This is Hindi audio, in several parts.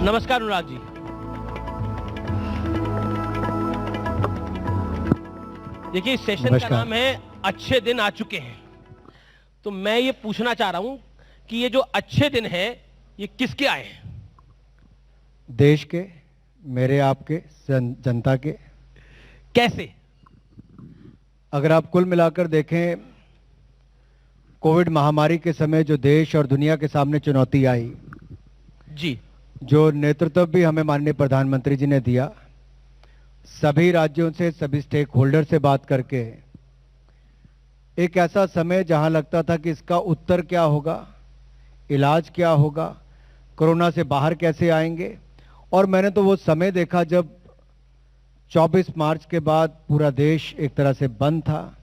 नमस्कार अनुराग जी। देखिए, इस सेशन का नाम है अच्छे दिन आ चुके हैं। तो मैं ये पूछना चाह रहा हूं कि ये जो अच्छे दिन हैं ये किसके आए हैं? देश के, मेरे आपके, जनता के। कैसे? अगर आप कुल मिलाकर देखें, कोविड महामारी के समय जो देश और दुनिया के सामने चुनौती आई जी, जो नेतृत्व भी हमें माननीय प्रधानमंत्री जी ने दिया, सभी राज्यों से, सभी स्टेक होल्डर से बात करके, एक ऐसा समय जहां लगता था कि इसका उत्तर क्या होगा, इलाज क्या होगा, कोरोना से बाहर कैसे आएंगे। और मैंने तो वो समय देखा जब 24 मार्च के बाद पूरा देश एक तरह से बंद था,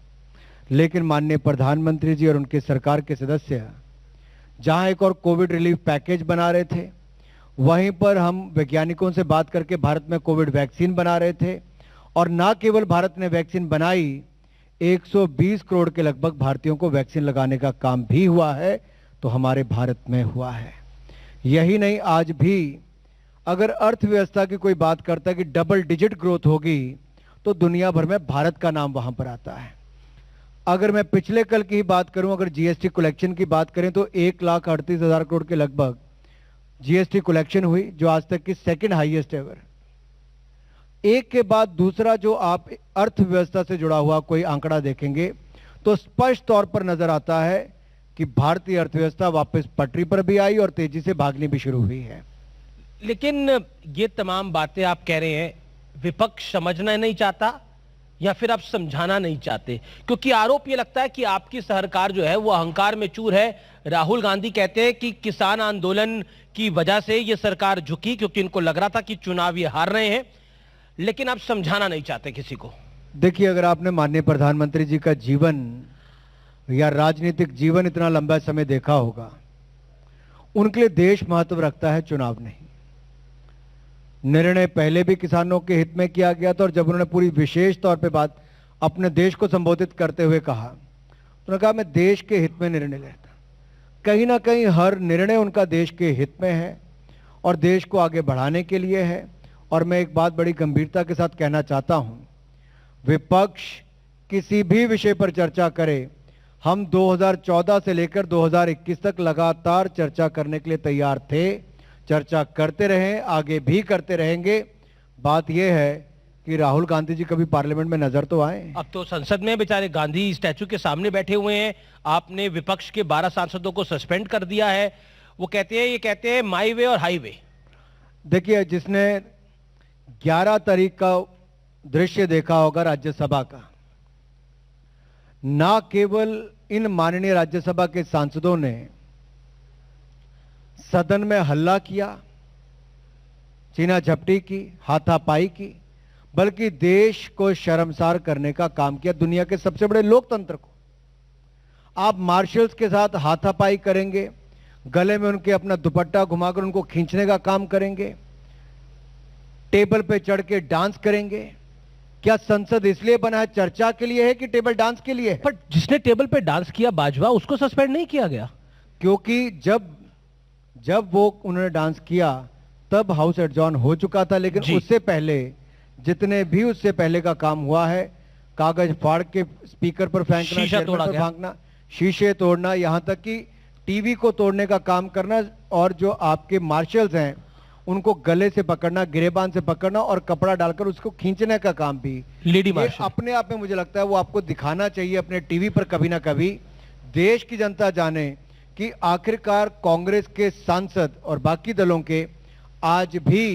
लेकिन माननीय प्रधानमंत्री जी और उनके सरकार के सदस्य जहां एक और कोविड रिलीफ पैकेज बना रहे थे, वहीं पर हम वैज्ञानिकों से बात करके भारत में कोविड वैक्सीन बना रहे थे। और ना केवल भारत ने वैक्सीन बनाई, 120 करोड़ के लगभग भारतीयों को वैक्सीन लगाने का काम भी हुआ है, तो हमारे भारत में हुआ है। यही नहीं, आज भी अगर अर्थव्यवस्था की कोई बात करता है कि डबल डिजिट ग्रोथ होगी, तो दुनिया भर में भारत का नाम वहां पर आता है। अगर मैं पिछले कल की ही बात करूं, अगर जीएसटी कलेक्शन की बात करें तो 1,38,000 करोड़ के लगभग जीएसटी कलेक्शन हुई, जो आज तक की सेकंड हाईएस्ट एवर। एक के बाद दूसरा जो आप अर्थव्यवस्था से जुड़ा हुआ कोई आंकड़ा देखेंगे तो स्पष्ट तौर पर नजर आता है कि भारतीय अर्थव्यवस्था वापस पटरी पर भी आई और तेजी से भागनी भी शुरू हुई है। लेकिन ये तमाम बातें आप कह रहे हैं, विपक्ष समझना नहीं चाहता या फिर आप समझाना नहीं चाहते? क्योंकि आरोप ये लगता है कि आपकी सरकार जो है वो अहंकार में चूर है। राहुल गांधी कहते हैं कि किसान आंदोलन की वजह से ये सरकार झुकी, क्योंकि इनको लग रहा था कि चुनाव ये हार रहे हैं, लेकिन आप समझाना नहीं चाहते किसी को। देखिए, अगर आपने माननीय प्रधानमंत्री जी का जीवन या राजनीतिक जीवन इतना लंबा समय देखा होगा, उनके लिए देश महत्व रखता है, चुनाव नहीं। निर्णय पहले भी किसानों के हित में किया गया था, और जब उन्होंने पूरी विशेष तौर पे बात अपने देश को संबोधित करते हुए कहा, उन्होंने कहा मैं देश के हित में निर्णय लेता। कहीं ना कहीं हर निर्णय उनका देश के हित में है और देश को आगे बढ़ाने के लिए है। और मैं एक बात बड़ी गंभीरता के साथ कहना चाहता हूं, विपक्ष किसी भी विषय पर चर्चा करे, हम 2014 से लेकर 2021 तक लगातार चर्चा करने के लिए तैयार थे, चर्चा करते रहे, आगे भी करते रहेंगे। बात यह है कि राहुल गांधी जी कभी पार्लियामेंट में नजर तो आए। अब तो संसद में बेचारे गांधी स्टैचू के सामने बैठे हुए हैं। आपने विपक्ष के 12 सांसदों को सस्पेंड कर दिया है। वो कहते हैं माई वे और हाईवे। देखिए, जिसने 11 तारीख का दृश्य देखा होगा राज्यसभा का, ना केवल इन माननीय राज्यसभा के सांसदों ने सदन में हल्ला किया, चीना झपटी की, हाथापाई की, बल्कि देश को शर्मसार करने का काम किया। दुनिया के सबसे बड़े लोकतंत्र को आप मार्शल्स के साथ हाथापाई करेंगे, गले में उनके अपना दुपट्टा घुमाकर उनको खींचने का काम करेंगे, टेबल पे चढ़ के डांस करेंगे। क्या संसद इसलिए बना है, चर्चा के लिए है कि टेबल डांस के लिए है? पर जिसने टेबल पे डांस किया बाजवा, उसको सस्पेंड नहीं किया गया? क्योंकि जब वो उन्होंने डांस किया तब हाउस एडजॉर्न हो चुका था, लेकिन उससे पहले जितने भी उससे पहले का काम हुआ है, कागज फाड़ के स्पीकर पर फेंकना, शीशा तोड़ा गया, फेंकना, शीशे तोड़ना, यहां तक कि टीवी को तोड़ने का काम करना, और जो आपके मार्शल्स हैं उनको गले से पकड़ना, गिरेबान से पकड़ना और कपड़ा डालकर उसको खींचने का काम भी लेडी मार्शल। अपने आप में मुझे लगता है वो आपको दिखाना चाहिए अपने टीवी पर कभी ना कभी। देश की जनता जाने कि आखिरकार कांग्रेस के सांसद और बाकी दलों के आज भी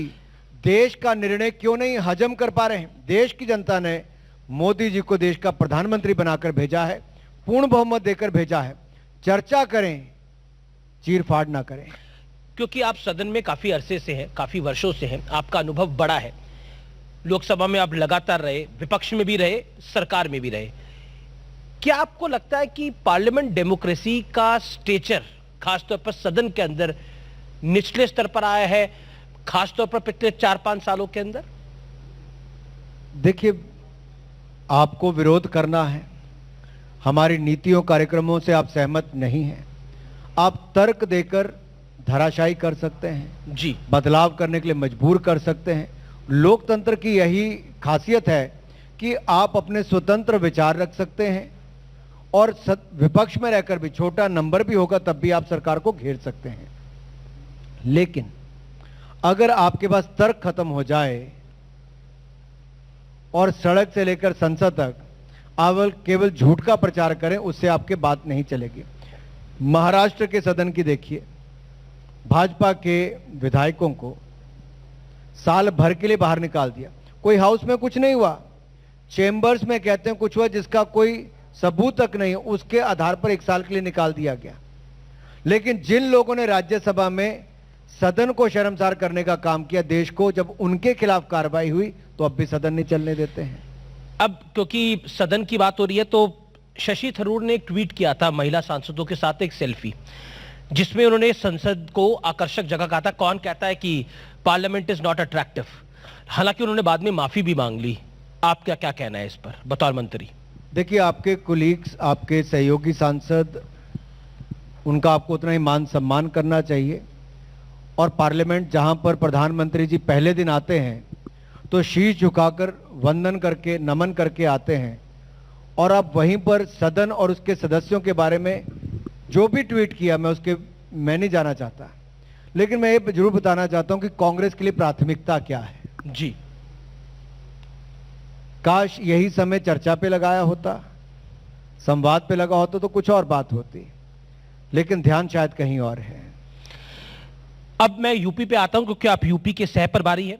देश का निर्णय क्यों नहीं हजम कर पा रहे हैं। देश की जनता ने मोदी जी को देश का प्रधानमंत्री बनाकर भेजा है, पूर्ण बहुमत देकर भेजा है। चर्चा करें, चीरफाड़ ना करें। क्योंकि आप सदन में काफी अरसे से हैं, काफी वर्षों से हैं, आपका अनुभव बड़ा है। लोकसभा में आप लगातार रहे, विपक्ष में भी रहे, सरकार में भी रहे। क्या आपको लगता है कि पार्लियामेंट डेमोक्रेसी का स्टेचर खासतौर पर सदन के अंदर निचले स्तर पर आया है, खासतौर पर पिछले 4-5 सालों के अंदर? देखिए, आपको विरोध करना है, हमारी नीतियों कार्यक्रमों से आप सहमत नहीं हैं, आप तर्क देकर धराशायी कर सकते हैं, जी, बदलाव करने के लिए मजबूर कर सकते हैं। लोकतंत्र की यही खासियत है कि आप अपने स्वतंत्र विचार रख सकते हैं और विपक्ष में रहकर भी, छोटा नंबर भी होगा तब भी आप सरकार को घेर सकते हैं। लेकिन अगर आपके पास तर्क खत्म हो जाए और सड़क से लेकर संसद तक आप केवल झूठ का प्रचार करें, उससे आपके बात नहीं चलेगी। महाराष्ट्र के सदन की देखिए, भाजपा के विधायकों को साल भर के लिए बाहर निकाल दिया, कोई हाउस में कुछ नहीं हुआ, चेंबर्स में कहते हैं कुछ हुआ जिसका कोई सबूत तक नहीं, उसके आधार पर 1 साल के लिए निकाल दिया गया। लेकिन जिन लोगों ने राज्यसभा में सदन को शर्मसार करने का काम किया देश को, जब उनके खिलाफ कार्रवाई हुई तो अब भी सदन नहीं चलने देते हैं। अब क्योंकि सदन की बात हो रही है तो शशि थरूर ने एक ट्वीट किया था महिला सांसदों के साथ एक सेल्फी, जिसमें उन्होंने संसद को आकर्षक जगह कहा था। कौन कहता है कि पार्लियामेंट इज नॉट अट्रैक्टिव? हालांकि उन्होंने बाद में माफी भी मांग ली। आपका क्या कहना है इस पर बतौर मंत्री? देखिए, आपके कुलीग्स, आपके सहयोगी सांसद, उनका आपको उतना ही मान सम्मान करना चाहिए। और पार्लियामेंट जहां पर प्रधानमंत्री जी पहले दिन आते हैं तो शीश झुकाकर वंदन करके, नमन करके आते हैं, और आप वहीं पर सदन और उसके सदस्यों के बारे में जो भी ट्वीट किया मैं नहीं जाना चाहता। लेकिन मैं ये जरूर बताना चाहता हूं कि कांग्रेस के लिए प्राथमिकता क्या है। जी, काश यही समय चर्चा पे लगाया होता, संवाद पे लगा होता तो कुछ और बात होती, लेकिन ध्यान शायद कहीं और है। अब मैं यूपी पे आता हूं क्योंकि आप यूपी के सह प्रभारी हैं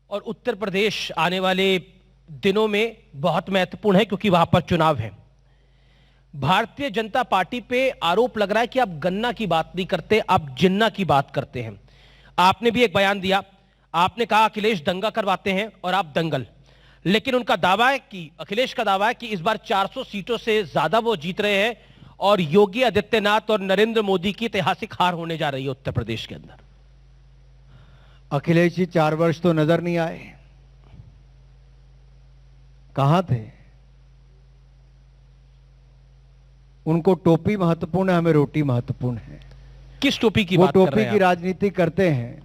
और उत्तर प्रदेश आने वाले दिनों में बहुत महत्वपूर्ण है क्योंकि वहां पर चुनाव है। भारतीय जनता पार्टी पे आरोप लग रहा है कि आप गन्ना की बात नहीं करते, आप जिन्ना की बात करते हैं। आपने भी एक बयान दिया, आपने कहा अखिलेश दंगा करवाते हैं और आप दंगल। लेकिन उनका दावा है कि, अखिलेश का दावा है कि इस बार 400 सीटों से ज्यादा वो जीत रहे हैं और योगी आदित्यनाथ और नरेंद्र मोदी की ऐतिहासिक हार होने जा रही है उत्तर प्रदेश के अंदर। अखिलेश जी 4 वर्ष तो नजर नहीं आए, कहां थे? उनको टोपी महत्वपूर्ण है, हमें रोटी महत्वपूर्ण है। किस टोपी की वो बात कर रहे टोपी हैं की राजनीति करते हैं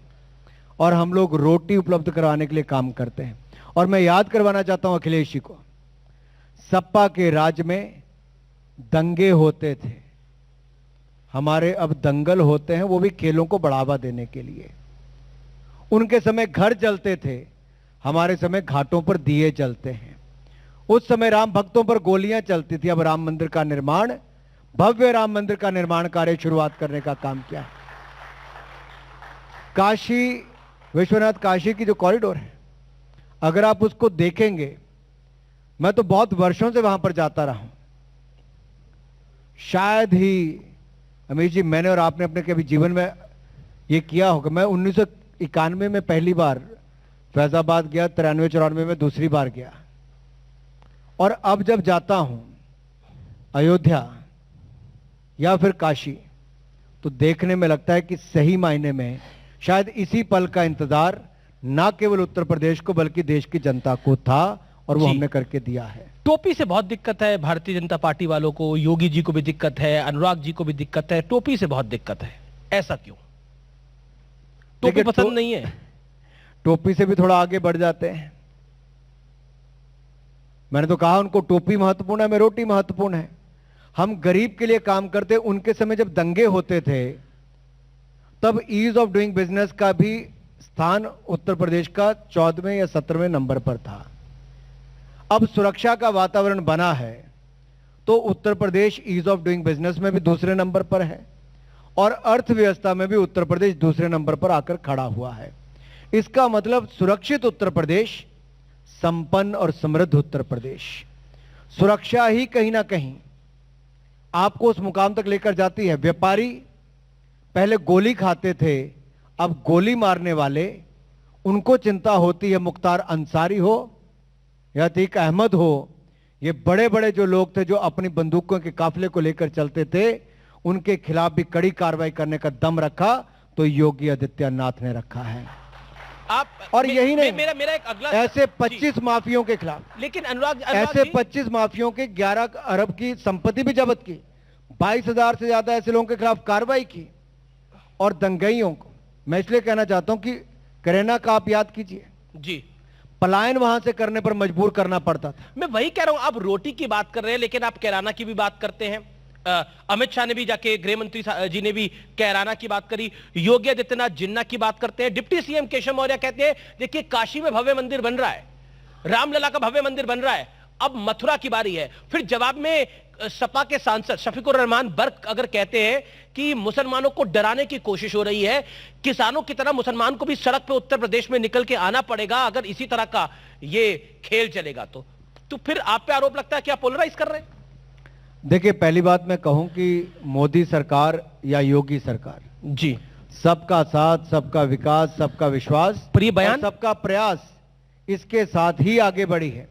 और हम लोग रोटी उपलब्ध करवाने के लिए काम करते हैं। और मैं याद करवाना चाहता हूं अखिलेश जी को, सपा के राज में दंगे होते थे, हमारे अब दंगल होते हैं, वो भी खेलों को बढ़ावा देने के लिए। उनके समय घर जलते थे, हमारे समय घाटों पर दिए जलते हैं। उस समय राम भक्तों पर गोलियां चलती थी, अब राम मंदिर का निर्माण, भव्य राम मंदिर का निर्माण कार्य शुरुआत करने का काम किया है। काशी विश्वनाथ काशी की जो कॉरिडोर है, अगर आप उसको देखेंगे, मैं तो बहुत वर्षों से वहां पर जाता रहा हूं। शायद ही अमीर जी, मैंने और आपने अपने कभी जीवन में ये किया होगा। मैं 1991 में पहली बार फैजाबाद गया, 93-94 में दूसरी बार गया, और अब जब जाता हूं अयोध्या या फिर काशी, तो देखने में लगता है कि सही मायने में शायद इसी पल का इंतजार ना केवल उत्तर प्रदेश को बल्कि देश की जनता को था, और वो हमने करके दिया है। टोपी से बहुत दिक्कत है भारतीय जनता पार्टी वालों को, योगी जी को भी दिक्कत है, अनुराग जी को भी दिक्कत है, टोपी से बहुत दिक्कत है। ऐसा क्यों? टोपी पसंद नहीं है? टोपी से भी थोड़ा आगे बढ़ जाते हैं। मैंने तो कहा उनको टोपी महत्वपूर्ण है, हमें रोटी महत्वपूर्ण है। हम गरीब के लिए काम करते। उनके समय जब दंगे होते थे तब ईज ऑफ डूइंग बिजनेस का भी स्थान उत्तर प्रदेश का 14वें या 17वें नंबर पर था। अब सुरक्षा का वातावरण बना है तो Uttar Pradesh ease of doing business में भी दूसरे नंबर पर है, और अर्थव्यवस्था में भी उत्तर प्रदेश दूसरे नंबर पर आकर खड़ा हुआ है। इसका मतलब सुरक्षित उत्तर प्रदेश, संपन्न और समृद्ध उत्तर प्रदेश। सुरक्षा ही कहीं ना कहीं आपको उस मुकाम तक लेकर जाती है। व्यापारी पहले गोली खाते थे, अब गोली मारने वाले, उनको चिंता होती है मुख्तार अंसारी हो या अतीक अहमद हो, ये बड़े बड़े जो लोग थे जो अपनी बंदूकों के काफिले को लेकर चलते थे, उनके खिलाफ भी कड़ी कार्रवाई करने का दम रखा तो योगी आदित्यनाथ ने रखा है। आप और यही नहीं, मेरा एक अगला ऐसे 25 माफियों के खिलाफ, लेकिन अनुराग ऐसे 25 माफियों के 11 अरब की संपत्ति भी जब्त की, 22,000 से ज्यादा ऐसे लोगों के खिलाफ कार्रवाई की। और दंगइयों को, मैं इसलिए कहना चाहता हूं कि करेना का आप याद कीजिए, जी, पलायन वहां से करने पर मजबूर करना पड़ता था। मैं वही कह रहा हूं, आप रोटी की बात कर रहे हैं लेकिन आप कैराना की भी बात करते हैं। अमित शाह ने भी जाके, गृह मंत्री जी ने भी कैराना की बात करी, योगी आदित्यनाथ जिन्ना की बात करते हैं, डिप्टी सीएम केशव मौर्य कहते हैं देखिए काशी में भव्य मंदिर बन रहा है, रामलला का भव्य मंदिर बन रहा है, अब मथुरा की बारी है। फिर जवाब में सपा के सांसद शफीकुर रहमान बर्क अगर कहते हैं कि मुसलमानों को डराने की कोशिश हो रही है, किसानों की तरह मुसलमान को भी सड़क पे उत्तर प्रदेश में निकल के आना पड़ेगा अगर इसी तरह का ये खेल चलेगा तो फिर आप पे आरोप लगता है कि आप पोलराइज कर रहे हैं। देखिए, पहली बात मैं कहूं कि मोदी सरकार या योगी सरकार, जी, सबका साथ, सबका विकास, सबका विश्वास, पर ये बयान, सबका प्रयास, इसके साथ ही आगे बढ़ी है।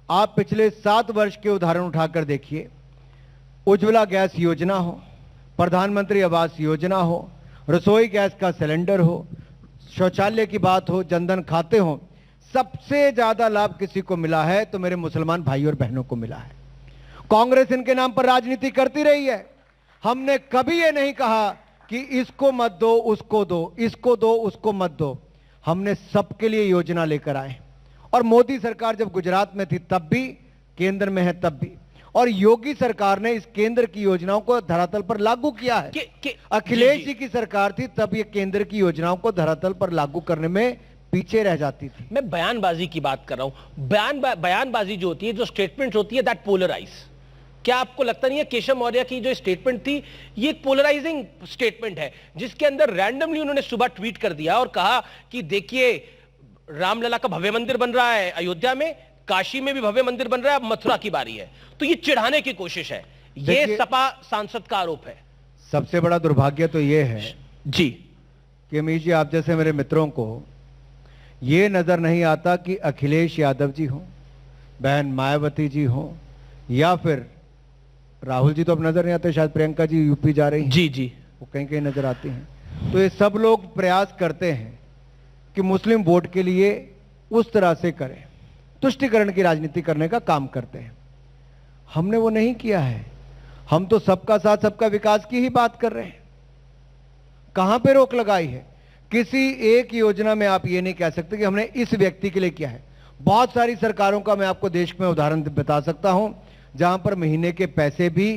आप पिछले 7 वर्ष के उदाहरण उठाकर देखिए, उज्ज्वला गैस योजना हो, प्रधानमंत्री आवास योजना हो, रसोई गैस का सिलेंडर हो, शौचालय की बात हो, जनधन खाते हो, सबसे ज्यादा लाभ किसी को मिला है तो मेरे मुसलमान भाई और बहनों को मिला है। कांग्रेस इनके नाम पर राजनीति करती रही है। हमने कभी ये नहीं कहा कि इसको मत दो, उसको दो, इसको दो, उसको मत दो। हमने सबके लिए योजना लेकर आए, और मोदी सरकार जब गुजरात में थी तब भी, केंद्र में है तब भी, और योगी सरकार ने इस केंद्र की योजनाओं को धरातल पर लागू किया है। अखिलेश जी की सरकार थी तब ये केंद्र की योजनाओं को धरातल पर लागू करने में पीछे रह जाती थी। मैं बयानबाजी की बात कर रहा हूं। बयानबाजी जो होती है, जो स्टेटमेंट होती है, दैट पोलराइज। क्या आपको लगता नहीं है केशव मौर्य की जो स्टेटमेंट थी ये एक पोलराइजिंग स्टेटमेंट है, जिसके अंदर रैंडमली उन्होंने सुबह ट्वीट कर दिया और कहा कि देखिए रामलला का भव्य मंदिर बन रहा है अयोध्या में, काशी में भी भव्य मंदिर बन रहा है, अब मथुरा की बारी है। तो ये चिढ़ाने की कोशिश है, ये सपा सांसद का आरोप है। सबसे बड़ा दुर्भाग्य तो ये है जी कि अमीर जी, आप जैसे मेरे मित्रों को ये नजर नहीं आता कि अखिलेश यादव जी हो, बहन मायावती जी हो, या फिर राहुल जी तो अब नजर नहीं आते, शायद प्रियंका जी यूपी जा रही हैं, जी जी, वो कहीं कहीं नजर आती हैं। तो ये सब लोग प्रयास करते हैं कि मुस्लिम वोट के लिए उस तरह से करें, तुष्टिकरण की राजनीति करने का काम करते हैं। हमने वो नहीं किया है। हम तो सबका साथ, सबका विकास की ही बात कर रहे हैं। कहां पे रोक लगाई है? किसी एक योजना में आप ये नहीं कह सकते कि हमने इस व्यक्ति के लिए किया है। बहुत सारी सरकारों का मैं आपको देश में उदाहरण बता सकता हूं, जहां पर महीने के पैसे भी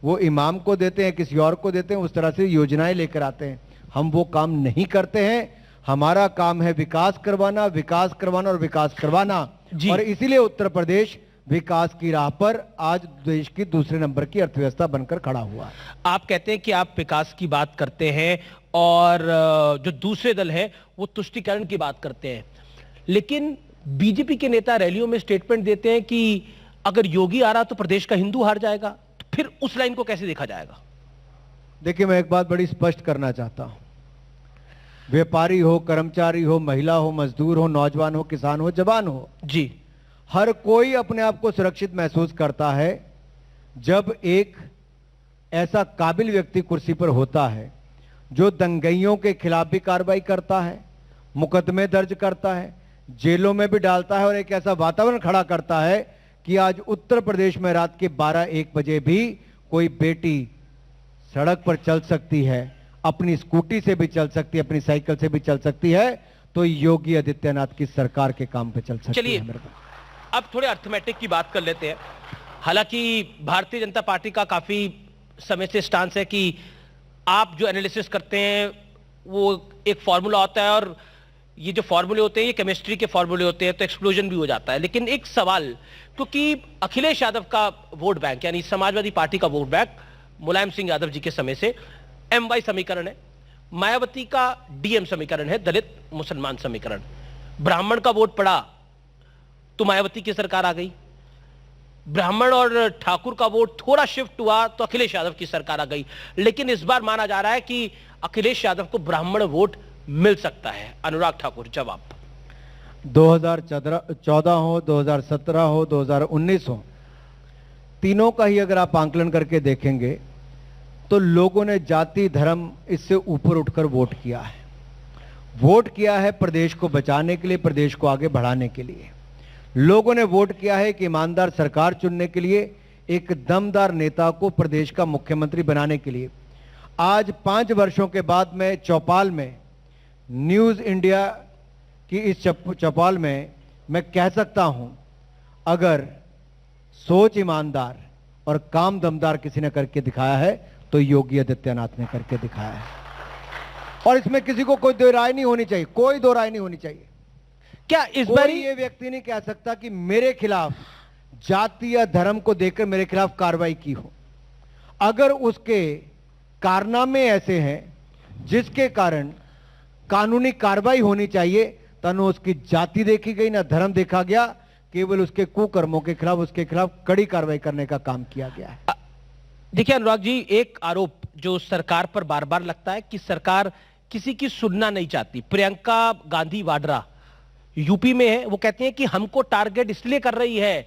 वो इमाम को देते हैं, किसी और को देते हैं, उस तरह से योजनाएं लेकर आते हैं। हम वो काम नहीं करते हैं। हमारा काम है विकास करवाना, विकास करवाना और विकास करवाना। और इसीलिए उत्तर प्रदेश विकास की राह पर आज देश की दूसरे नंबर की अर्थव्यवस्था बनकर खड़ा हुआ। आप कहते हैं कि आप विकास की बात करते हैं और जो दूसरे दल है वो तुष्टीकरण की बात करते हैं, लेकिन बीजेपी के नेता रैलियों में स्टेटमेंट देते हैं कि अगर योगी आ रहा तो प्रदेश का हिंदू हार जाएगा, तो फिर उस लाइन को कैसे देखा जाएगा? देखिए, मैं एक बात बड़ी स्पष्ट करना चाहता हूं। व्यापारी हो, कर्मचारी हो, महिला हो, मजदूर हो, नौजवान हो, किसान हो, जवान हो, जी, हर कोई अपने आप को सुरक्षित महसूस करता है जब एक ऐसा काबिल व्यक्ति कुर्सी पर होता है जो दंगइयों के खिलाफ भी कार्रवाई करता है, मुकदमे दर्ज करता है, जेलों में भी डालता है, और एक ऐसा वातावरण खड़ा करता है कि आज उत्तर प्रदेश में रात के 12-1 बजे भी कोई बेटी सड़क पर चल सकती है, अपनी स्कूटी से भी चल सकती है, अपनी साइकिल से भी चल सकती है, तो योगी आदित्यनाथ की सरकार के काम पे चल सकती है। चलिए अब थोड़े अर्थमेटिक की बात कर लेते हैं। हालांकि भारतीय जनता पार्टी का काफी समय से स्टांस है कि आप जो एनालिसिस करते हैं वो एक फॉर्मूला होता है, और ये जो फॉर्मूले होते हैं ये केमिस्ट्री के फॉर्मूले होते हैं, तो एक्सप्लोजन भी हो जाता है। लेकिन एक सवाल, क्योंकि अखिलेश यादव का वोट बैंक यानी समाजवादी पार्टी का वोट बैंक मुलायम सिंह यादव जी के समय से MY समीकरण है, मायावती का DM समीकरण है, दलित मुसलमान समीकरण, ब्राह्मण का वोट पड़ा तो मायावती की सरकार आ गई, ब्राह्मण और ठाकुर का वोट थोड़ा शिफ्ट हुआ तो अखिलेश यादव की सरकार आ गई। लेकिन इस बार माना जा रहा है कि अखिलेश यादव को ब्राह्मण वोट मिल सकता है। अनुराग ठाकुर, जवाब। 2014 हो, 2017 हो, 2019 हो, तीनों का ही अगर आप आंकलन करके देखेंगे तो लोगों ने जाति धर्म इससे ऊपर उठकर वोट किया है। वोट किया है प्रदेश को बचाने के लिए, प्रदेश को आगे बढ़ाने के लिए। लोगों ने वोट किया है कि ईमानदार सरकार चुनने के लिए, एक दमदार नेता को प्रदेश का मुख्यमंत्री बनाने के लिए। आज 5 वर्षों के बाद मैं चौपाल में न्यूज इंडिया की इस चौपाल में मैं कह सकता हूं, अगर सोच ईमानदार और काम दमदार किसी ने करके दिखाया है तो योगी आदित्यनाथ ने करके दिखाया है। और इसमें किसी को कोई दो राय नहीं होनी चाहिए, कोई दो राय नहीं होनी चाहिए। क्या इस बार ये व्यक्ति नहीं कह सकता कि मेरे खिलाफ जाति या धर्म को देखकर मेरे खिलाफ कार्रवाई की हो। अगर उसके कारनामे ऐसे हैं जिसके कारण कानूनी कार्रवाई होनी चाहिए, तो न उसकी जाति देखी गई ना धर्म देखा गया, केवल उसके कुकर्मों के खिलाफ उसके खिलाफ कड़ी कार्रवाई करने का काम किया गया है। देखिए अनुराग जी, एक आरोप जो सरकार पर बार बार लगता है कि सरकार किसी की सुनना नहीं चाहती। प्रियंका गांधी वाड्रा यूपी में है, वो कहते हैं कि हमको टारगेट इसलिए कर रही है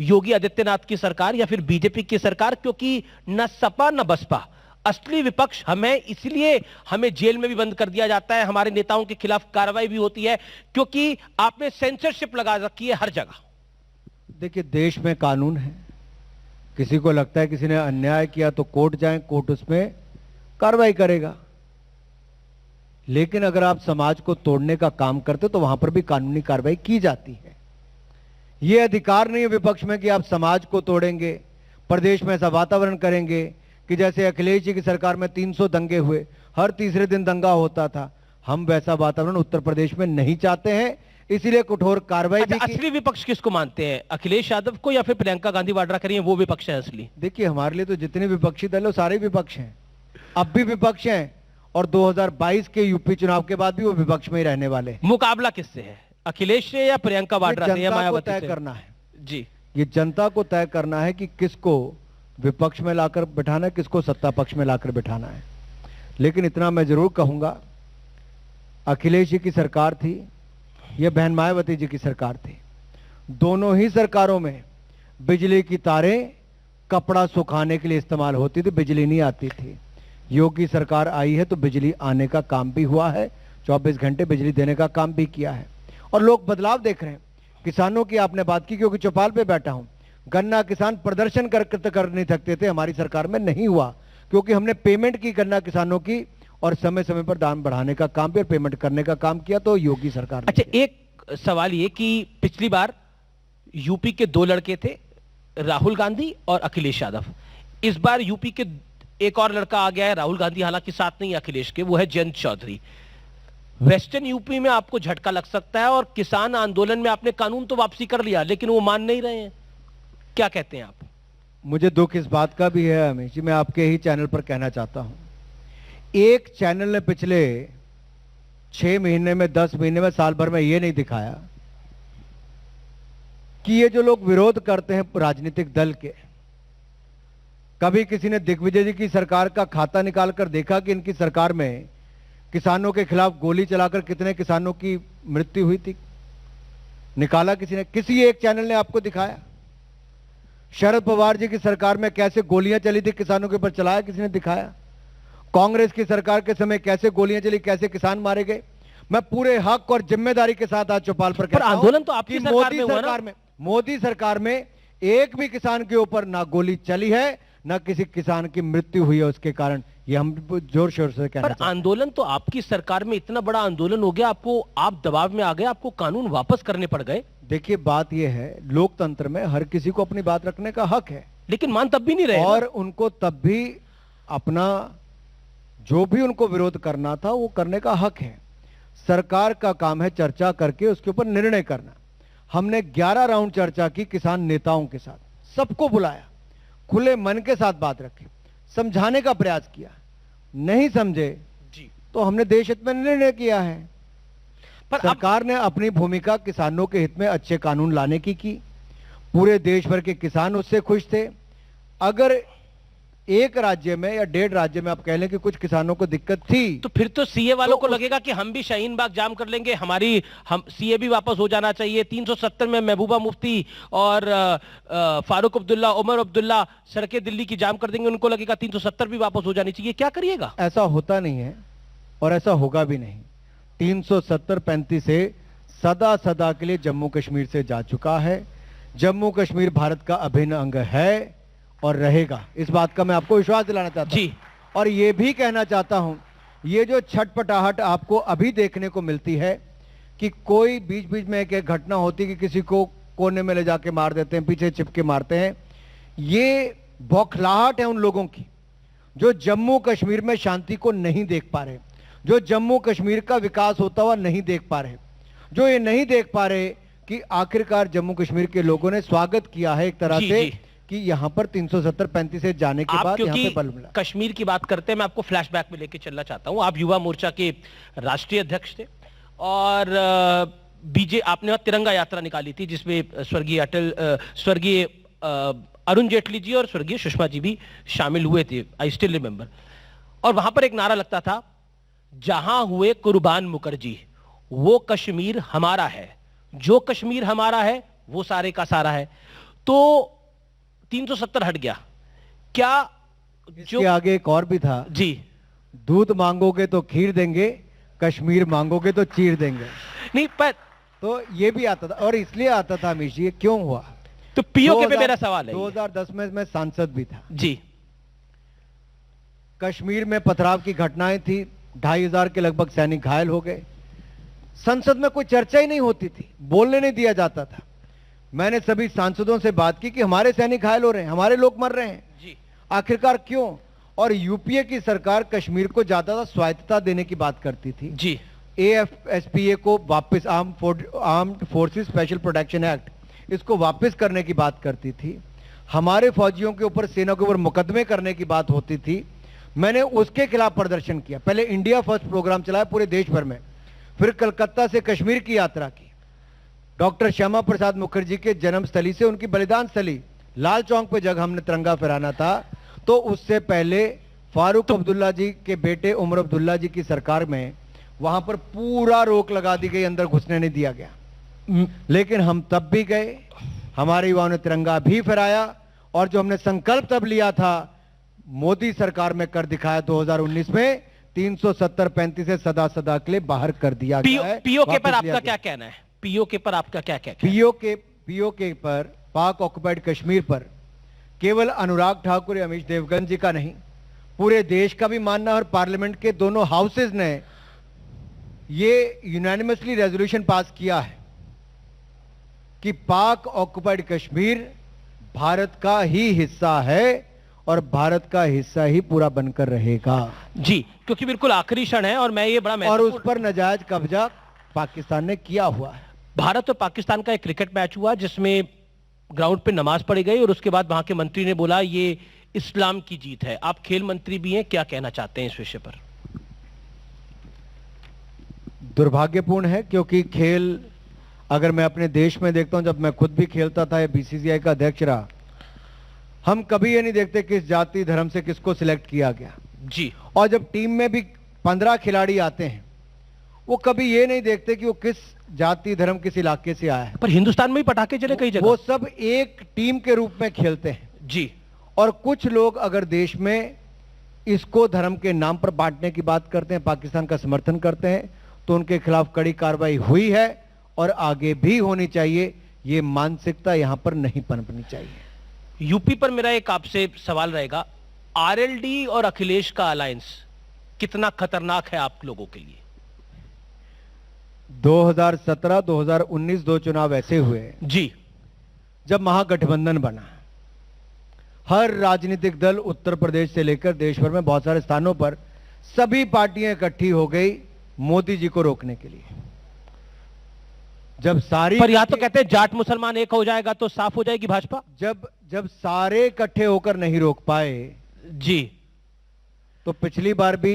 योगी आदित्यनाथ की सरकार या फिर बीजेपी की सरकार क्योंकि न सपा न बसपा असली विपक्ष हमें, इसलिए हमें जेल में भी बंद कर दिया जाता है, हमारे नेताओं के खिलाफ कार्रवाई भी होती है क्योंकि आपने सेंसरशिप लगा रखी है हर जगह। देखिए, देश में कानून है, किसी को लगता है किसी ने अन्याय किया तो कोर्ट जाएं, कोर्ट उसमें कार्रवाई करेगा। लेकिन अगर आप समाज को तोड़ने का काम करते तो वहां पर भी कानूनी कार्रवाई की जाती है। यह अधिकार नहीं है विपक्ष में कि आप समाज को तोड़ेंगे, प्रदेश में ऐसा वातावरण करेंगे कि जैसे अखिलेश जी की सरकार में 300 दंगे हुए, हर तीसरे दिन दंगा होता था। हम वैसा वातावरण उत्तर प्रदेश में नहीं चाहते हैं, इसीलिए कठोर कार्रवाई भी की। असली विपक्ष किसको मानते हैं, अखिलेश यादव को या फिर प्रियंका गांधी वाड्रा करिए वो विपक्ष है असली? देखिए, हमारे लिए तो जितने विपक्षी दल है सारे विपक्ष हैं, अब भी विपक्ष हैं, और 2022 के यूपी चुनाव के बाद भी वो विपक्ष में ही रहने वाले। मुकाबला किससे है, अखिलेश से या प्रियंका वाड्रा से या मायावती से? तय करना है जी, ये जनता को तय करना है कि किसको विपक्ष में लाकर बिठाना है, किसको सत्ता पक्ष में लाकर बिठाना है। लेकिन इतना मैं जरूर कहूंगा, अखिलेश जी की सरकार थी या बहन मायावती जी की सरकार थी, दोनों ही सरकारों में बिजली की तारें कपड़ा सुखाने के लिए इस्तेमाल होती थी, बिजली नहीं आती थी। योगी सरकार आई है तो बिजली आने का काम भी हुआ है, 24 घंटे बिजली देने का काम भी किया है, और लोग बदलाव देख रहे हैं। किसानों की आपने बात की, क्योंकि चौपाल पे बैठा हूं, गन्ना किसान प्रदर्शन कर नहीं सकते थे, हमारी सरकार में नहीं हुआ क्योंकि हमने पेमेंट की गन्ना किसानों की, और समय समय पर दाम बढ़ाने का काम भी और पेमेंट करने का काम किया, तो योगी सरकार। अच्छा, एक सवाल ये कि पिछली बार यूपी के 2 लड़के थे, राहुल गांधी और अखिलेश यादव। इस बार यूपी के एक और लड़का आ गया है, राहुल गांधी हालांकि साथ नहीं अखिलेश के, वो है जयंत चौधरी। वेस्टर्न यूपी में आपको झटका लग सकता है, और किसान आंदोलन में आपने कानून तो वापसी कर लिया लेकिन वो मान नहीं रहे हैं, क्या कहते हैं आप? मुझे दुख इस बात का भी है अमीश जी, मैं आपके ही चैनल पर कहना चाहता हूं, एक चैनल ने पिछले 6 महीने में, 10 महीने में, साल भर में यह नहीं दिखाया कि ये जो लोग विरोध करते हैं राजनीतिक दल के, कभी किसी ने दिग्विजय जी की सरकार का खाता निकालकर देखा कि इनकी सरकार में किसानों के खिलाफ गोली चलाकर कितने किसानों की मृत्यु हुई थी? निकाला किसी ने? किसी एक चैनल ने आपको दिखाया? शरद पवार जी की सरकार में कैसे गोलियां चली थी किसानों के ऊपर, चलाया किसी ने? दिखाया? कांग्रेस की सरकार के समय कैसे गोलियां चली, कैसे किसान मारे गए? मैं पूरे हक और जिम्मेदारी के साथ आज चौपाल पर कहता हूं, आंदोलन तो आपकी सरकार में, मोदी सरकार में एक भी किसान के ऊपर ना गोली चली है, ना किसी किसान की मृत्यु हुई है उसके कारण। ये हम जोर शोर से कहना चाहते हैं। आंदोलन तो आपकी सरकार में इतना बड़ा आंदोलन हो गया, आप दबाव में आ गए, आपको कानून वापस करने पड़ गए। देखिए, बात यह है, लोकतंत्र में हर किसी को अपनी बात रखने का हक है, लेकिन मान तब भी नहीं रहे, और उनको तब भी अपना जो भी उनको विरोध करना था वो करने का हक है। सरकार का काम है चर्चा करके उसके ऊपर निर्णय करना। हमने 11 राउंड चर्चा की किसान नेताओं के साथ, सबको बुलाया, खुले मन के साथ बात रखी, समझाने का प्रयास किया, नहीं समझे जी तो हमने देश हित में निर्णय किया है। पर सरकार ने अपनी भूमिका किसानों के हित में अच्छे कानून लाने की पूरे देश भर के किसान उससे खुश थे। अगर एक राज्य में या 1.5 राज्य में आप कह लें कि कुछ किसानों को दिक्कत थी, तो फिर तो सीए वालों को लगेगा कि हम भी शाहीन बाग जाम कर लेंगे, हम सीए भी वापस हो जाना चाहिए। 370 में महबूबा मुफ्ती और फारूक अब्दुल्ला, उमर अब्दुल्ला सड़कें दिल्ली की जाम कर देंगे, उनको लगेगा 370 भी वापस हो जानी चाहिए। क्या करिएगा? ऐसा होता नहीं है और ऐसा होगा भी नहीं। 370-35 से सदा के लिए जम्मू कश्मीर से जा चुका है। जम्मू कश्मीर भारत का अभिन्न अंग है और रहेगा, इस बात का मैं आपको विश्वास दिलाना चाहता हूं। जी, और ये भी कहना चाहता हूं, ये जो छटपटाहट आपको अभी देखने को मिलती है कि कोई बीच बीच में एक घटना होती कि किसी को कोने में ले जाके मार देते हैं, पीछे चिपके मारते हैं, ये बौखलाहट है उन लोगों की जो जम्मू कश्मीर में शांति को नहीं देख पा रहे, जो जम्मू कश्मीर का विकास होता हुआ नहीं देख पा रहे, जो ये नहीं देख पा रहे कि आखिरकार जम्मू कश्मीर के लोगों ने स्वागत किया है एक तरह से कि यहां पर 370-35 से जाने के बाद यहां पे बल मिला। कश्मीर की बात करते हैं, मैं आपको फ्लैशबैक में लेके चलना चाहता हूं। आप युवा मोर्चा के राष्ट्रीय अध्यक्ष थे और आपने तिरंगा यात्रा निकाली थी जिसमें स्वर्गीय अरुण जेटली जी और स्वर्गीय सुषमा जी भी शामिल हुए थे, आई स्टिल रिमेंबर। और वहां पर एक नारा लगता था, जहां हुए कुर्बान मुखर्जी वो कश्मीर हमारा है, जो कश्मीर हमारा है वो सारे का सारा है। तो 370 हट गया क्या? इसके आगे एक और भी था जी, दूध मांगोगे तो खीर देंगे, कश्मीर मांगोगे तो चीर देंगे। नहीं पर तो ये भी आता था, और इसलिए आता था अमीश जी, ये क्यों हुआ? तो पीओके पे मेरा सवाल है। 2010 में मैं सांसद भी था जी। कश्मीर में पथराव की घटनाएं थी, 2500 के लगभग सैनिक घायल हो गए, संसद में कोई चर्चा ही नहीं होती थी, बोलने नहीं दिया जाता था। मैंने सभी सांसदों से बात की कि हमारे सैनिक घायल हो रहे हैं, हमारे लोग मर रहे हैं जी, आखिरकार क्यों? और यूपीए की सरकार कश्मीर को ज्यादा स्वायत्तता देने की बात करती थी जी। एएफएसपीए को वापस, armed forces special protection act, इसको वापस करने की बात करती थी। हमारे फौजियों के ऊपर, सेना के ऊपर मुकदमे करने की बात होती थी। मैंने उसके खिलाफ प्रदर्शन किया। पहले इंडिया फर्स्ट प्रोग्राम चलाया पूरे देश भर में, फिर कलकत्ता से कश्मीर की यात्रा की, डॉक्टर श्यामा प्रसाद मुखर्जी के जन्मस्थली से उनकी बलिदान स्थली लाल चौक पे जगह हमने तिरंगा फहराना था। तो उससे पहले फारूक अब्दुल्ला जी के बेटे उमर अब्दुल्ला जी की सरकार में वहां पर पूरा रोक लगा दी गई, अंदर घुसने नहीं दिया गया। लेकिन हम तब भी गए, हमारे युवाओं ने तिरंगा भी फहराया, और जो हमने संकल्प तब लिया था मोदी सरकार में कर दिखाया 2019 में, 370-35 से सदा सदा के लिए बाहर कर दिया गया है। पीओके पर आपका क्या कहना है? पीओके पर आपका क्या कहना है? पीओके पर, पाक ऑक्युपाइड कश्मीर पर केवल अनुराग ठाकुर या अमीश देवगन जी का नहीं, पूरे देश का भी मानना, और पार्लियामेंट के दोनों हाउसेज ने ये यूनानिमसली रेजोल्यूशन पास किया है कि पाक ऑक्युपाइड कश्मीर भारत का ही हिस्सा है और भारत का हिस्सा ही पूरा बनकर रहेगा। जी, क्योंकि बिल्कुल आखिरी क्षण है और मैं ये बड़ा और उस पर नाजायज कब्जा पाकिस्तान ने किया हुआ है। भारत और पाकिस्तान का एक क्रिकेट मैच हुआ जिसमें ग्राउंड पे नमाज पढ़ी गई और उसके बाद वहां के मंत्री ने बोला ये इस्लाम की जीत है। आप खेल मंत्री भी हैं, क्या कहना चाहते हैं इस विषय पर? दुर्भाग्यपूर्ण है, क्योंकि खेल, अगर मैं अपने देश में देखता हूं, जब मैं खुद भी खेलता था या बीसीसीआई का अध्यक्ष रहा, हम कभी ये नहीं देखते किस जाति धर्म से किसको सिलेक्ट किया गया जी। और जब टीम में भी 15 खिलाड़ी आते हैं, वो कभी ये नहीं देखते कि वो किस जाति धर्म किस इलाके से आया है। पर हिंदुस्तान में भी पटाखे चले कई जगह। वो सब एक टीम के रूप में खेलते हैं जी। और कुछ लोग अगर देश में इसको धर्म के नाम पर बांटने की बात करते हैं, पाकिस्तान का समर्थन करते हैं, तो उनके खिलाफ कड़ी कार्रवाई हुई है और आगे भी होनी चाहिए। ये मानसिकता यहां पर नहीं पनपनी चाहिए। यूपी पर मेरा एक आपसे सवाल रहेगा, आरएलडी और अखिलेश का अलायंस कितना खतरनाक है आप लोगों के लिए? 2017-2019 दो चुनाव ऐसे हुए जी जब महागठबंधन बना। हर राजनीतिक दल उत्तर प्रदेश से लेकर देश भर में बहुत सारे स्थानों पर सभी पार्टियां इकट्ठी हो गई मोदी जी को रोकने के लिए। जब सारी, पर या तो कहते हैं जाट मुसलमान एक हो जाएगा तो साफ हो जाएगी भाजपा। जब सारे इकट्ठे होकर नहीं रोक पाए जी, तो पिछली बार भी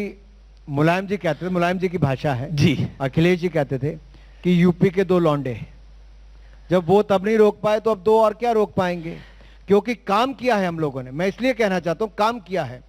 मुलायम जी कहते थे, मुलायम जी की भाषा है जी, अखिलेश जी कहते थे कि यूपी के दो लौंडे हैं। जब वो तब नहीं रोक पाए तो अब दो और क्या रोक पाएंगे? क्योंकि काम किया है हम लोगों ने। मैं इसलिए कहना चाहता हूं, काम किया है,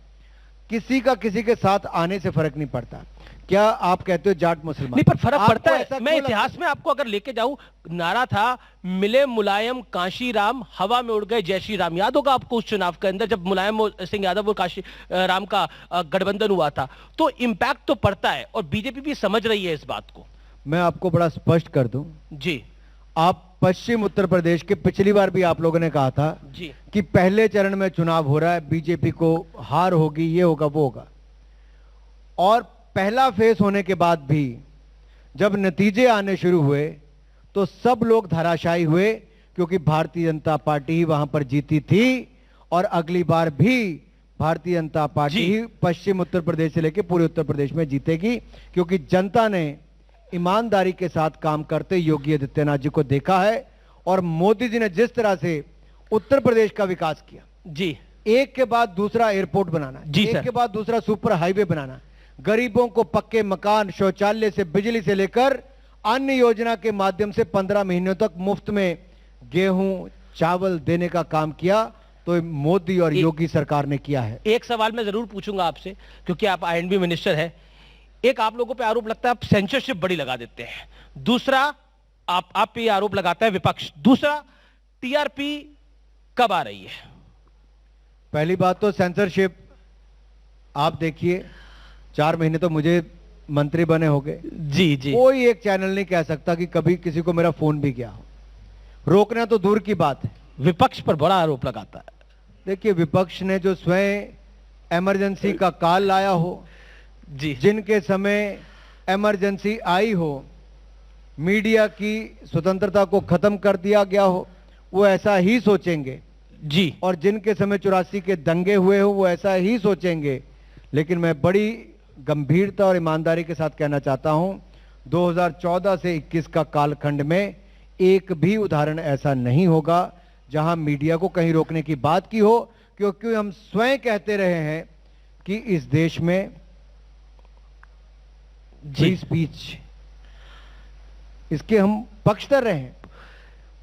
किसी का किसी के साथ आने से फर्क नहीं पड़ता। क्या आप कहते हो जाट मुसलमान? नहीं, पर फर्क पड़ता है। मैं क्यों इतिहास में आपको अगर लेके जाऊं, नारा था मिले मुलायम काशी राम, हवा में उड़ गए जय श्री राम। याद होगा आपको उस चुनाव के अंदर जब मुलायम सिंह यादव और काशी राम का गठबंधन हुआ था। तो इंपैक्ट तो पड़ता है और बीजेपी भी समझ रही है इस बात को। मैं आपको बड़ा स्पष्ट कर दूं जी, आप पश्चिम उत्तर प्रदेश के, पिछली बार भी आप लोगों ने कहा था जी कि पहले चरण में चुनाव हो रहा है, बीजेपी को हार होगी, ये होगा वो होगा। और पहला फेस होने के बाद भी जब नतीजे आने शुरू हुए तो सब लोग धराशायी हुए, क्योंकि भारतीय जनता पार्टी ही वहां पर जीती थी और अगली बार भी भारतीय जनता पार्टी ही पश्चिम उत्तर प्रदेश से लेकर पूरे उत्तर प्रदेश में जीतेगी, क्योंकि जनता ने ईमानदारी के साथ काम करते योगी आदित्यनाथ जी को देखा है। और मोदी जी ने जिस तरह से उत्तर प्रदेश का विकास किया, जी, एक के बाद दूसरा एयरपोर्ट बनाना, जी एक सर, के बाद दूसरा सुपर हाईवे बनाना, गरीबों को पक्के मकान, शौचालय से बिजली से लेकर अन्य योजना के माध्यम से 15 महीनों तक मुफ्त में गेहूं चावल देने का काम किया, तो मोदी और योगी सरकार ने किया है। एक सवाल मैं जरूर पूछूंगा आपसे, क्योंकि आप आईएनबी मिनिस्टर है। एक आप लोगों पे आरोप लगता है आप सेंसरशिप बड़ी लगा देते हैं, दूसरा आप पे आरोप लगाता है विपक्ष, दूसरा टीआरपी कब आ रही है? पहली बात तो सेंसरशिप, आप देखिए 4 महीने तो मुझे मंत्री बने हो गए, जी जी, कोई एक चैनल नहीं कह सकता कि कभी किसी को मेरा फोन भी गया हो। रोकना तो दूर की बात है, विपक्ष पर बड़ा आरोप लगाता है। देखिए विपक्ष ने जो स्वयं इमरजेंसी का काल लाया हो, जी, जिनके समय इमरजेंसी आई हो, मीडिया की स्वतंत्रता को खत्म कर दिया गया हो, वो ऐसा ही सोचेंगे जी, और जिनके समय 84 के दंगे हुए हो वो ऐसा ही सोचेंगे। लेकिन मैं बड़ी गंभीरता और ईमानदारी के साथ कहना चाहता हूं, 2014 से 21 का कालखंड में एक भी उदाहरण ऐसा नहीं होगा जहां मीडिया को कहीं रोकने की बात की हो, क्योंकि हम स्वयं कहते रहे हैं कि इस देश में फ्री स्पीच, इसके हम पक्षधर रहे हैं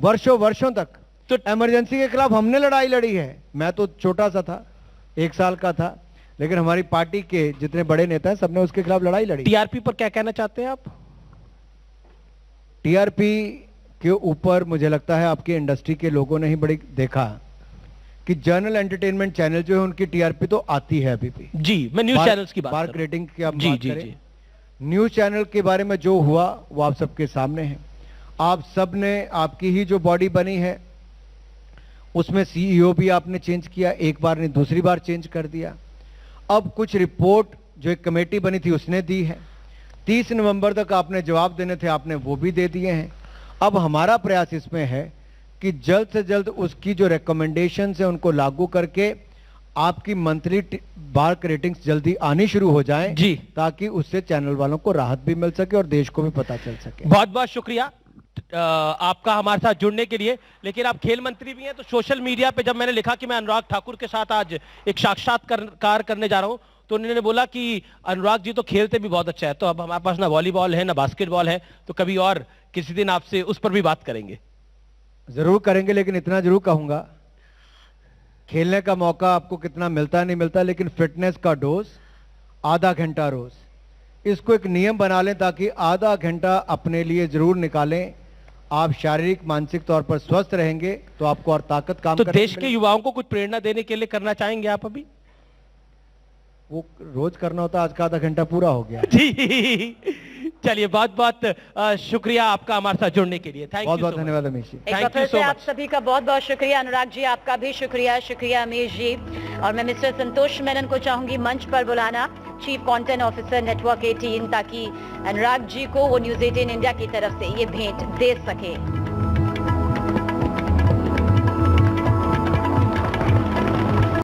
वर्षों वर्षों तक। तो इमरजेंसी के खिलाफ हमने लड़ाई लड़ी है, मैं तो छोटा सा था, 1 साल का था, लेकिन हमारी पार्टी के जितने बड़े नेता हैं सबने उसके खिलाफ लड़ाई लड़ी। टीआरपी पर क्या कहना चाहते हैं आप? टीआरपी के ऊपर मुझे लगता है आपकी इंडस्ट्री के लोगों ने ही बड़ी देखा कि जनरल एंटरटेनमेंट चैनल जो है उनकी टीआरपी तो आती है अभी भी। जी, मैं न्यूज चैनल्स की बात कर रहा हूं। रेटिंग की आप जी बात जी करें, जी, न्यूज चैनल के बारे में जो हुआ वो आप सबके सामने है। आप सब ने, आपकी ही जो बॉडी बनी है उसमें सीईओ भी आपने चेंज किया, एक बार नहीं दूसरी बार चेंज कर दिया। अब कुछ रिपोर्ट जो एक कमेटी बनी थी उसने दी है, 30 नवंबर तक आपने जवाब देने थे, आपने वो भी दे दिए हैं। अब हमारा प्रयास इसमें है कि जल्द से जल्द उसकी जो रिकमेंडेशन है उनको लागू करके आपकी मंथली बार रेटिंग्स जल्दी आनी शुरू हो जाएं, जी, ताकि उससे चैनल वालों को राहत भी मिल सके और देश को भी पता चल सके। बहुत बहुत शुक्रिया आपका हमारे साथ जुड़ने के लिए। लेकिन आप खेल मंत्री भी हैं, तो सोशल मीडिया पे जब मैंने लिखा कि मैं अनुराग ठाकुर के साथ आज एक साक्षात्कार करने जा रहा हूं, तो उन्होंने बोला कि अनुराग जी तो खेलते भी बहुत अच्छा है। तो अब हमारे पास ना वॉलीबॉल है ना बास्केटबॉल है, तो कभी और किसी दिन आपसे उस पर भी बात करेंगे। जरूर करेंगे, लेकिन इतना जरूर कहूंगा, खेलने का मौका आपको कितना मिलता नहीं मिलता, लेकिन फिटनेस का डोज आधा घंटा रोज, इसको एक नियम बना लें ताकि आधा घंटा अपने लिए जरूर निकालें। आप शारीरिक मानसिक तौर पर स्वस्थ रहेंगे तो आपको और ताकत काम तो करने देश के मिलेगी। युवाओं को कुछ प्रेरणा देने के लिए करना चाहेंगे आप अभी? वो रोज करना होता, आज का आधा घंटा पूरा हो गया। जी, चलिए बहुत बहुत शुक्रिया आपका हमारे साथ जुड़ने के लिए। थैंक यू, बहुत बहुत धन्यवाद अमीश जी। एक बार Thank फिर you so से आप much. सभी का बहुत बहुत शुक्रिया। अनुराग जी आपका भी शुक्रिया। शुक्रिया अमीश जी। और मैं मिस्टर संतोष मेनन को चाहूंगी मंच पर बुलाना, चीफ कंटेंट ऑफिसर नेटवर्क 18, ताकि अनुराग जी को वो न्यूज 18 इंडिया की तरफ से ये भेंट दे सके।